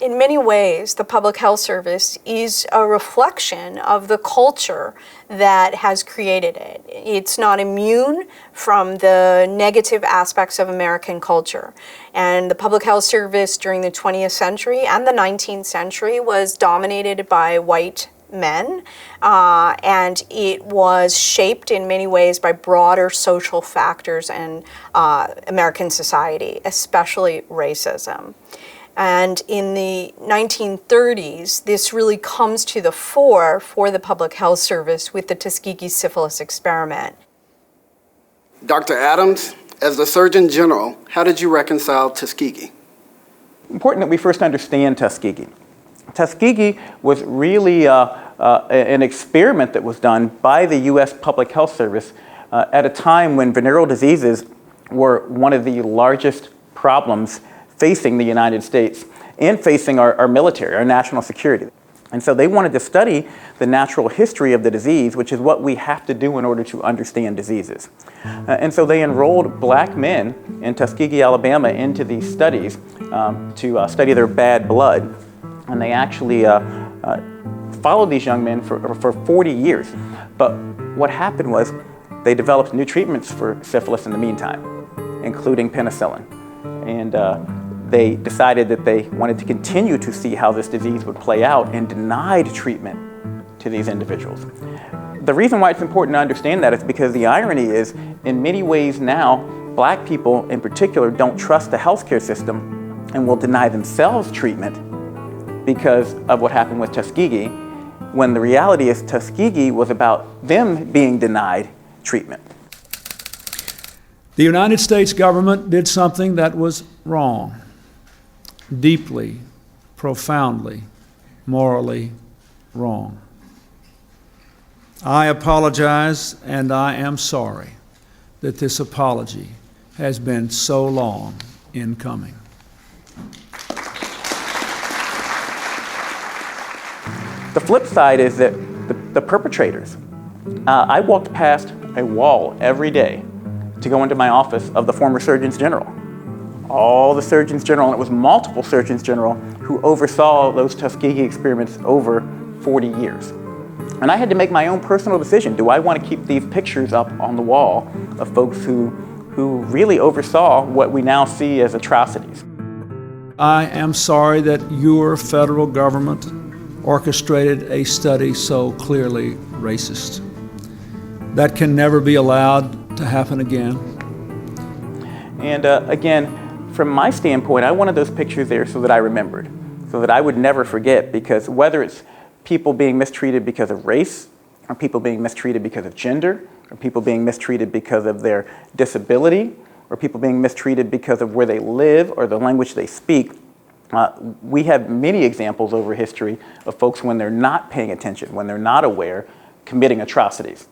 in many ways, the Public Health Service is a reflection of the culture that has created it. It's not immune from the negative aspects of American culture. And the Public Health Service during the 20th century and the 19th century was dominated by white men, and it was shaped in many ways by broader social factors in American society, especially racism. And in the 1930s, this really comes to the fore for the Public Health Service with the Tuskegee syphilis experiment. Dr. Adams, as the Surgeon General, how did you reconcile Tuskegee? Important that we first understand Tuskegee. Tuskegee was really an experiment that was done by the U.S. Public Health Service at a time when venereal diseases were one of the largest problems facing the United States and facing our military, our national security. And so they wanted to study the natural history of the disease, which is what we have to do in order to understand diseases. And so they enrolled black men in Tuskegee, Alabama, into these studies to study their bad blood. And they actually followed these young men for 40 years. But what happened was they developed new treatments for syphilis in the meantime, including penicillin. And they decided that they wanted to continue to see how this disease would play out and denied treatment to these individuals. The reason why it's important to understand that is because the irony is, in many ways now, black people in particular don't trust the healthcare system and will deny themselves treatment because of what happened with Tuskegee, when the reality is Tuskegee was about them being denied treatment. The United States government did something that was wrong, deeply, profoundly, morally wrong. I apologize, and I am sorry that this apology has been so long in coming. The flip side is that the perpetrators, I walked past a wall every day to go into my office of the former Surgeons General. All the Surgeons General, and it was multiple Surgeons General, who oversaw those Tuskegee experiments over 40 years. And I had to make my own personal decision. Do I want to keep these pictures up on the wall of folks who really oversaw what we now see as atrocities? I am sorry that your federal government orchestrated a study so clearly racist. That can never be allowed to happen again. And again, from my standpoint, I wanted those pictures there so that I remembered, so that I would never forget, because whether it's people being mistreated because of race, or people being mistreated because of gender, or people being mistreated because of their disability, or people being mistreated because of where they live or the language they speak, we have many examples over history of folks, when they're not paying attention, when they're not aware, committing atrocities.